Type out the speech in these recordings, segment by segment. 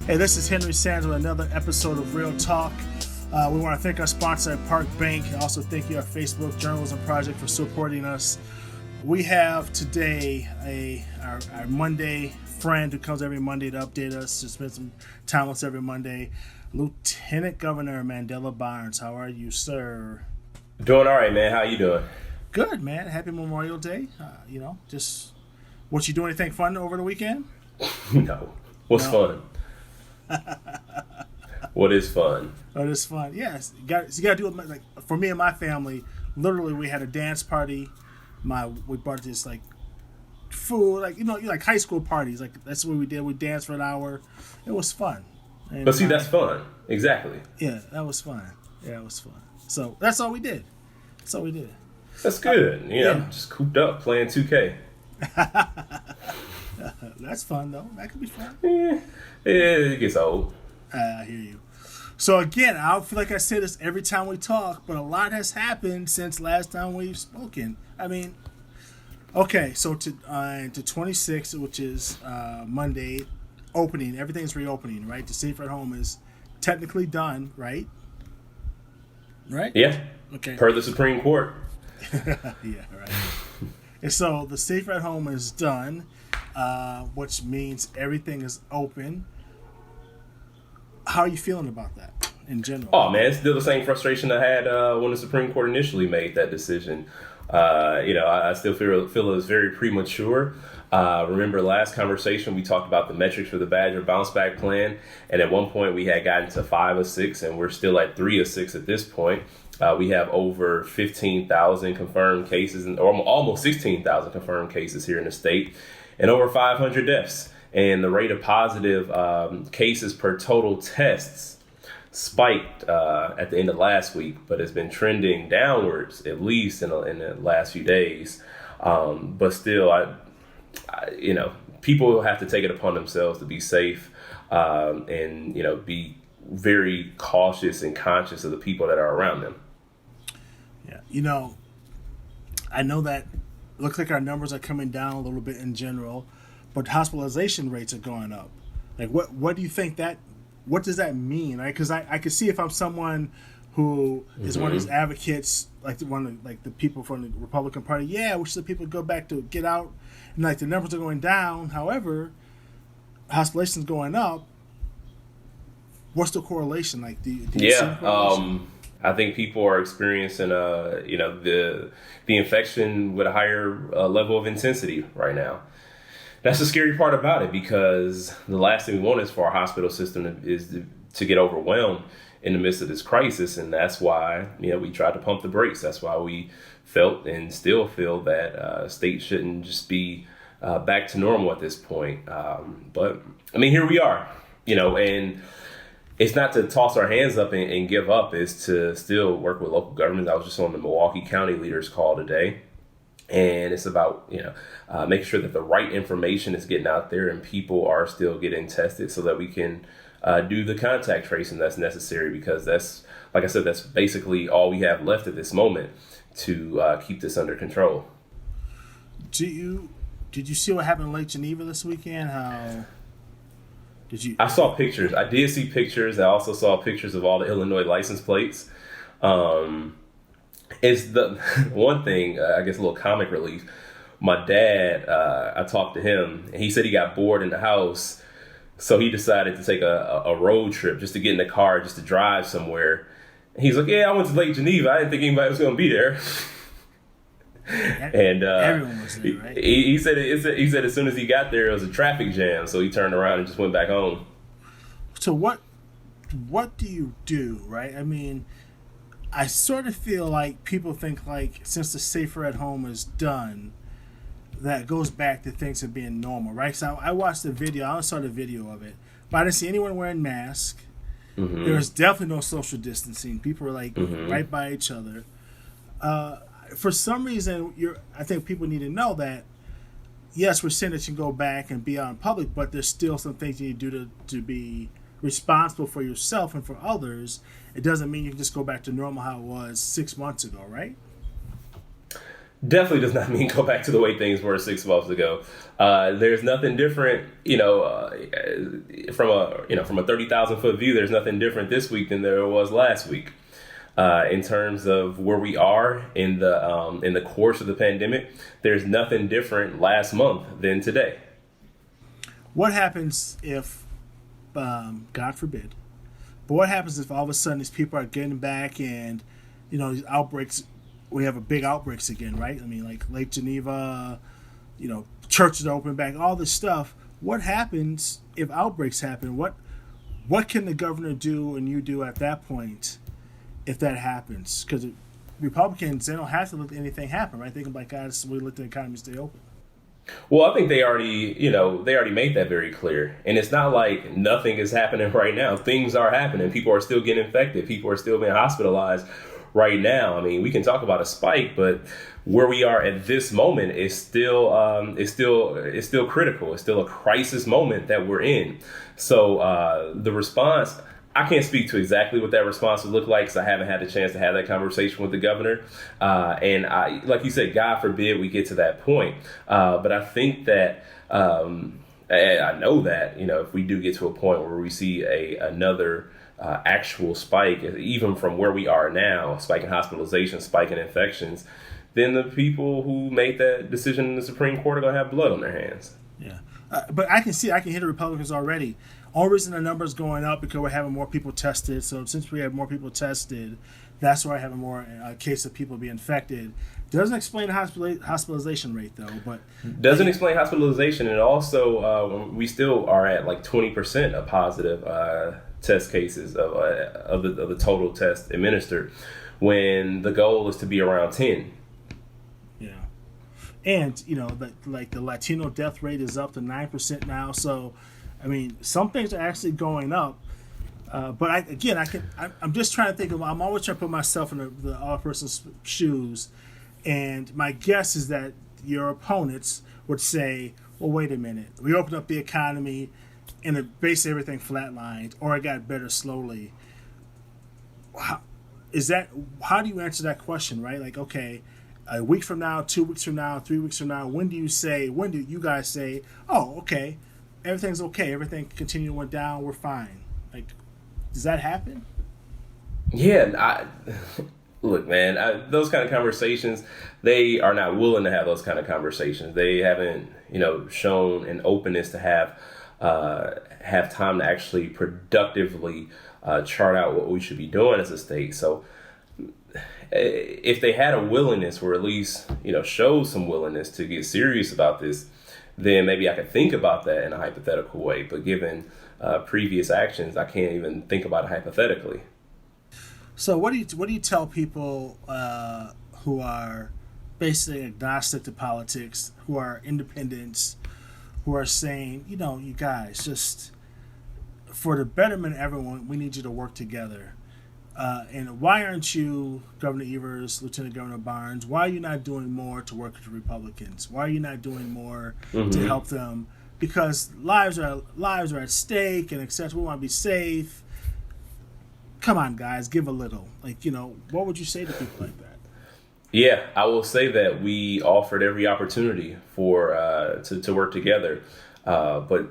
Hey, this is Henry Sands with another episode of Real Talk. We want to thank our sponsor at Park Bank. Also, thank you, our Facebook Journalism Project, for supporting us. We have today our Monday friend who comes every Monday to update us, to spend some time with us every Monday, Lieutenant Governor Mandela Barnes. How are you, sir? Doing all right, man. How you doing? Good, man. Happy Memorial Day. Just what you do anything fun over the weekend? No. What's fun? What is fun? What is fun? Yes, you got to do it. Like for me and my family, literally, we had a dance party. We brought this like food, like high school parties. Like that's what we did. We danced for an hour. It was fun. And, But see, that's fun. Exactly. Yeah, that was fun. Yeah, it was fun. So that's all we did. That's good. Just cooped up playing 2K. That's fun though. That could be fun. Yeah, it gets old. I hear you. So again, I feel like I say this every time we talk, but a lot has happened since last time we've spoken. I mean, okay, so to 26th, which is Monday, opening. Everything's reopening, right? The safer at home is technically done, right? Right? Yeah. Okay. Per the Supreme Court. Yeah, right. And so the safer at home is done, which means everything is open. How are you feeling about that in general? Oh man, it's still the same frustration I had when the Supreme Court initially made that decision. I still feel it was very premature. Remember last conversation we talked about the metrics for the Badger bounce back plan, and at one point we had gotten to 5 of 6, and we're still at 3 of 6 at this point. We have over 15,000 confirmed cases, or almost 16,000 confirmed cases here in the state, and over 500 deaths. And the rate of positive cases per total tests spiked at the end of last week, but it's been trending downwards, at least in the last few days. But still, people have to take it upon themselves to be safe and be very cautious and conscious of the people that are around them. Yeah, I know that it looks like our numbers are coming down a little bit in general, but hospitalization rates are going up. Like, what do you think what does that mean? Right? Because I could see if I'm someone who is one of these advocates, like the people from the Republican Party. Yeah, we should let people go back to get out, and like the numbers are going down. However, hospitalization's going up. What's the correlation? Like, do you see the correlation? I think people are experiencing, the infection with a higher level of intensity right now. That's the scary part about it, because the last thing we want is for our hospital system to get overwhelmed in the midst of this crisis. And that's why, we tried to pump the brakes. That's why we felt and still feel that states shouldn't just be back to normal at this point. But I mean, here we are, and it's not to toss our hands up and give up. It's to still work with local governments. I was just on the Milwaukee County Leaders Call today. And it's about, making sure that the right information is getting out there and people are still getting tested so that we can do the contact tracing that's necessary, because that's, like I said, that's basically all we have left at this moment to keep this under control. Did you see what happened in Lake Geneva this weekend? I saw pictures. I did see pictures. I also saw pictures of all the Illinois license plates. It's the one thing, I guess, a little comic relief. My dad, I talked to him, and he said he got bored in the house, so he decided to take a road trip just to get in the car, just to drive somewhere. And he's like, "Yeah, I went to Lake Geneva. I didn't think anybody was going to be there." And everyone was there, right? He said as soon as he got there, it was a traffic jam, so he turned around and just went back home. So what do you do, right? I mean, I sort of feel like people think like since the safer at home is done, that goes back to things of being normal, right? So I watched the video. I only saw the video of it, but I didn't see anyone wearing masks. Mm-hmm. There was definitely no social distancing. People were like right by each other. For some reason, I think people need to know that, yes, we're saying that you can go back and be out in public, but there's still some things you need to do to be responsible for yourself and for others. It doesn't mean you can just go back to normal how it was 6 months ago, right? definitely does not mean go back to the way things were 6 months ago. There's nothing different, from a 30,000 foot view. There's nothing different this week than there was last week. In terms of where we are in the course of the pandemic, there's nothing different last month than today. What happens if, God forbid, but what happens if all of a sudden these people are getting back and, these outbreaks, we have a big outbreaks again, right? I mean, like Lake Geneva, churches are open back, all this stuff. What happens if outbreaks happen? What can the governor do and you do at that point if that happens? Because Republicans, they don't have to let anything happen, right? They can be like, guys, we let the economy stay open. Well, I think they already made that very clear. And it's not like nothing is happening right now. Things are happening. People are still getting infected. People are still being hospitalized right now. I mean, we can talk about a spike, but where we are at this moment is still critical. It's still a crisis moment that we're in. So the response, I can't speak to exactly what that response would look like because I haven't had the chance to have that conversation with the governor. And like you said, God forbid we get to that point. But I think that I know that, if we do get to a point where we see another actual spike, even from where we are now, spike in hospitalization, spike in infections, then the people who made that decision in the Supreme Court are going to have blood on their hands. Yeah. But I can hear the Republicans already. Only reason the numbers going up because we're having more people tested. So since we have more people tested, that's why we're having more case of people being infected. Doesn't explain the hospitalization rate though, but doesn't explain hospitalization, and also we still are at like 20% of positive test cases of the total tests administered, when the goal is to be around 10. Yeah, and the Latino death rate is up to 9% now. So, I mean, some things are actually going up. But I'm just trying to think of. I'm always trying to put myself in the other person's shoes, and my guess is that your opponents would say, "Well, wait a minute. We opened up the economy, and basically everything flatlined, or it got better slowly." How do you answer that question, right? Like, okay, a week from now, 2 weeks from now, 3 weeks from now, when do you guys say, "Oh, okay, everything's okay, everything continued went down, we're fine"? Like, does that happen? Yeah, look, man, those kind of conversations, they are not willing to have those kind of conversations. They haven't, shown an openness to have time to actually productively chart out what we should be doing as a state. So if they had a willingness, or at least, show some willingness to get serious about this, then maybe I could think about that in a hypothetical way. But given previous actions, I can't even think about it hypothetically. So what do you tell people who are basically agnostic to politics, who are independents, who are saying, you guys, just for the betterment of everyone, we need you to work together? And why aren't you, Governor Evers, Lieutenant Governor Barnes, why are you not doing more to work with the Republicans? Why are you not doing more to help them? Because lives are at stake and etc. We want to be safe. Come on, guys, give a little. Like, what would you say to people like that? Yeah, I will say that we offered every opportunity for to work together, but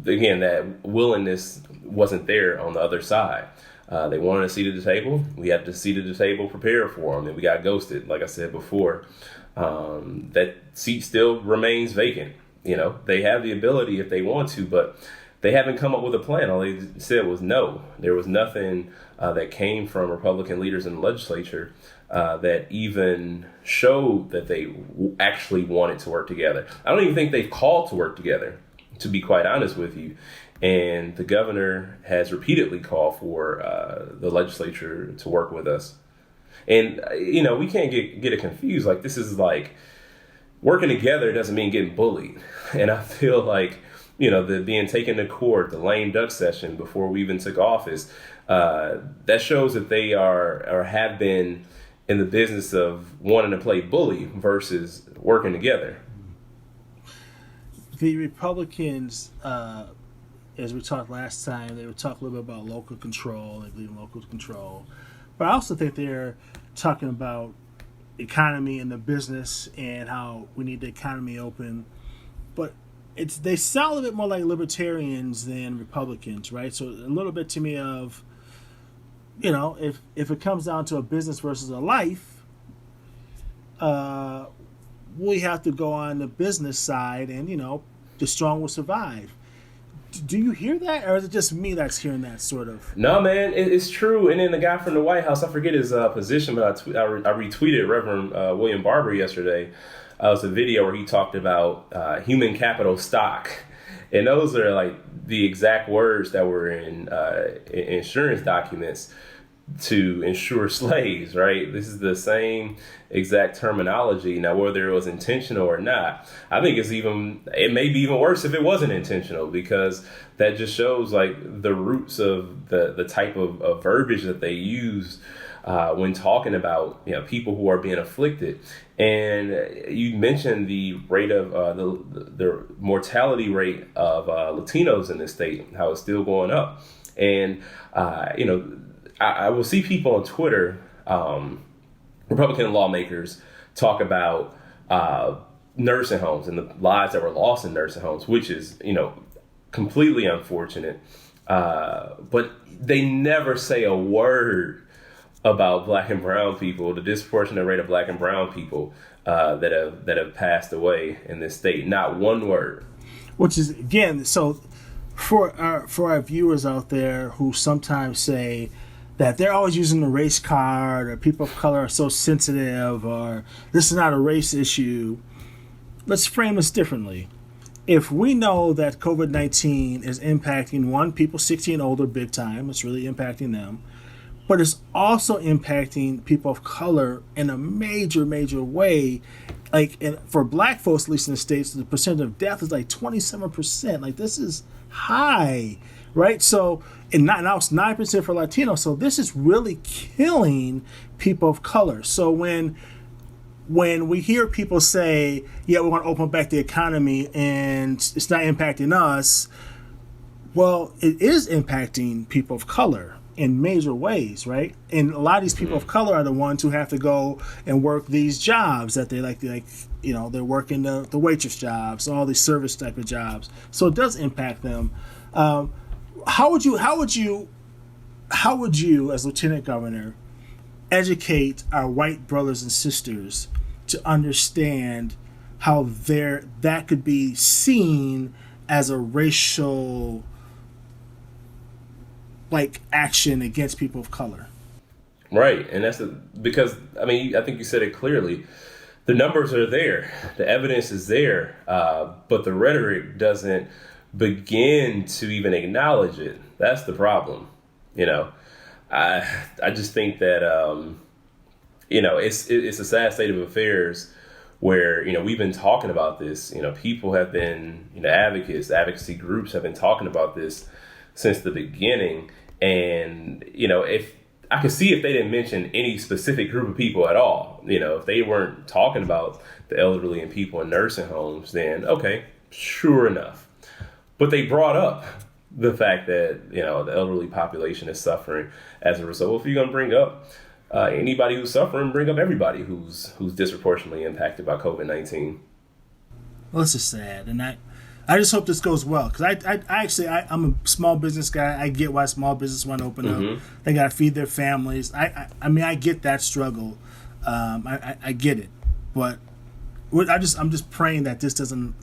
again, that willingness wasn't there on the other side. They wanted a seat at the table. We had the seat at the table prepared for them, and we got ghosted. Like I said before, that seat still remains vacant. They have the ability if they want to, but they haven't come up with a plan. All they said was no. There was nothing that came from Republican leaders in the legislature that even showed that they actually wanted to work together. I don't even think they've called to work together, to be quite honest with you. And the governor has repeatedly called for the legislature to work with us. And, we can't get it confused. Like, this is like working together doesn't mean getting bullied. And I feel like, the being taken to court, the lame duck session before we even took office, that shows that they are or have been in the business of wanting to play bully versus working together. The Republicans, as we talked last time, they would talk a little bit about local control. They believe in local control. But I also think they're talking about economy and the business and how we need the economy open, but they sound a little bit more like libertarians than Republicans, right? So a little bit to me of, if it comes down to a business versus a life, we have to go on the business side, and the strong will survive. Do you hear that, or is it just me that's hearing that sort of? No, man, it's true. And then the guy from the White House, I forget his position, but I retweeted Reverend William Barber yesterday. It was a video where he talked about human capital stock. And those are like the exact words that were in insurance documents to insure slaves, right? This is the same exact terminology. Now, whether it was intentional or not, I think it may be even worse if it wasn't intentional, because that just shows like the roots of the type of verbiage that they use when talking about people who are being afflicted. And you mentioned the rate of the mortality rate of Latinos in this state, how it's still going up. And I will see people on Twitter, Republican lawmakers, talk about nursing homes and the lives that were lost in nursing homes, which is, completely unfortunate. But they never say a word about Black and brown people, the disproportionate rate of Black and brown people that have passed away in this state. Not one word. Which is, again, so for our viewers out there who sometimes say that they're always using the race card, or people of color are so sensitive, or this is not a race issue. Let's frame this differently. If we know that COVID-19 is impacting people 60 and older big time, it's really impacting them, but it's also impacting people of color in a major, major way. Like for Black folks, at least in the States, the percentage of death is like 27%. Like, this is high, right? So, and now it's 9% for Latinos. So this is really killing people of color. So when we hear people say, yeah, we're going to open back the economy and it's not impacting us, well, it is impacting people of color in major ways, right? And a lot of these people of color are the ones who have to go and work these jobs that they like they're working the waitress jobs, all these service type of jobs. So it does impact them. How would you, as Lieutenant Governor, educate our white brothers and sisters to understand how that could be seen as a racial action against people of color? Right, and that's because I think you said it clearly. The numbers are there, the evidence is there, but the rhetoric doesn't begin to even acknowledge it. That's the problem. I just think that it's a sad state of affairs where we've been talking about this. People have been advocacy groups have been talking about this since the beginning, and if I could see if they didn't mention any specific group of people at all, if they weren't talking about the elderly and people in nursing homes, then okay, sure enough. But they brought up the fact that, the elderly population is suffering as a result. If you're going to bring up anybody who's suffering, bring up everybody who's disproportionately impacted by COVID-19. Well, this is sad. And I just hope this goes well, because I'm a small business guy. I get why small business want to open up. They got to feed their families. I get that struggle. I get it. But I'm just praying that this doesn't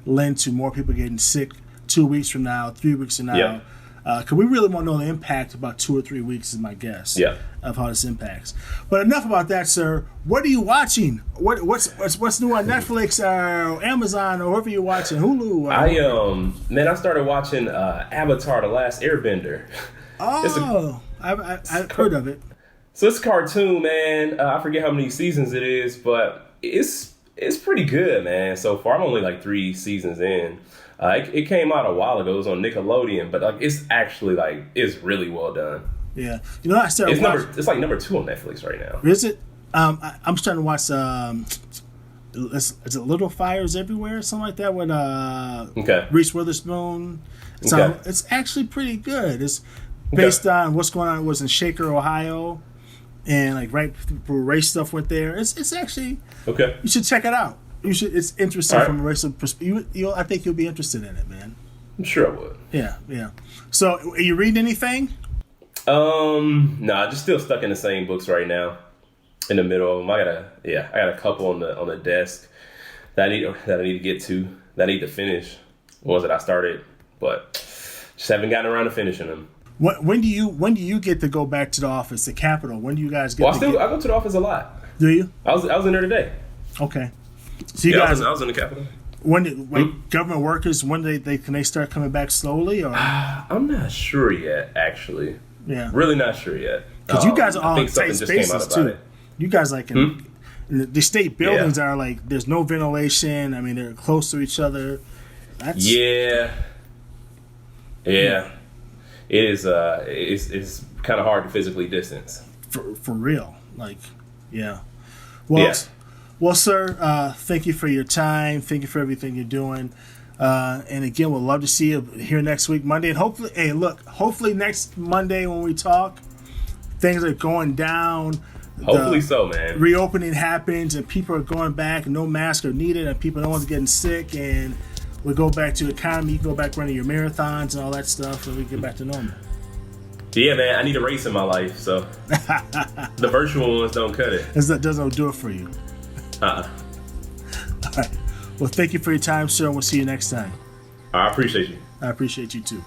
lend to more people getting sick 2 weeks from now, 3 weeks from now. Yeah. Because we really won't know the impact about 2 or 3 weeks is my guess of how this impacts. But enough about that, sir. What are you watching? What's new on Netflix or Amazon or wherever you're watching? Hulu? I started watching Avatar: The Last Airbender. Oh, I've heard of it. So it's a cartoon, man. I forget how many seasons it is, but it's pretty good, man. So far, I'm only like 3 seasons in. It came out a while ago. It was on Nickelodeon, but it's actually it's really well done. Yeah, I started. It's like number 2 on Netflix right now. Is it? I'm starting to watch. Is it Little Fires Everywhere or something like that with Reese Witherspoon? So it's actually pretty good. It's based on what's going on. It was in Shaker, Ohio, and like right for race stuff went there. It's actually Okay. you should check it out. You should. It's interesting All right. from a racial perspective. I think you'll be interested in it, man. I'm sure I would. Yeah. So, are you reading anything? No, just still stuck in the same books right now. In the middle of them, I got a couple on the desk that I need to get to, that I need to finish. Ones that I started, but just haven't gotten around to finishing them. When do you get to go back to the office, the Capitol? When do you guys get? Well, I go to the office a lot. Do you? I was in there today. Okay. So you guys, I was in the Capitol. Government workers, when can they start coming back slowly, or? I'm not sure yet, actually. Yeah. Really not sure yet. Because you guys are all I in think tight something just came spaces out about too. it. You guys like in the state buildings are like there's no ventilation. I mean, they're close to each other. Yeah. It is. It's kind of hard to physically distance. For real. Like, yeah. Well, sir, thank you for your time. Thank you for everything you're doing. And again, we'll love to see you here next week, Monday. And hopefully next Monday when we talk, things are going down. Hopefully so, man. Reopening happens and people are going back. No masks are needed and no one's getting sick. And we go back to the economy. You go back running your marathons and all that stuff, and we get back to normal. Yeah, man. I need a race in my life, so the virtual ones don't cut it. That doesn't do it for you. All right. Well, thank you for your time, sir, and we'll see you next time. I appreciate you. I appreciate you too.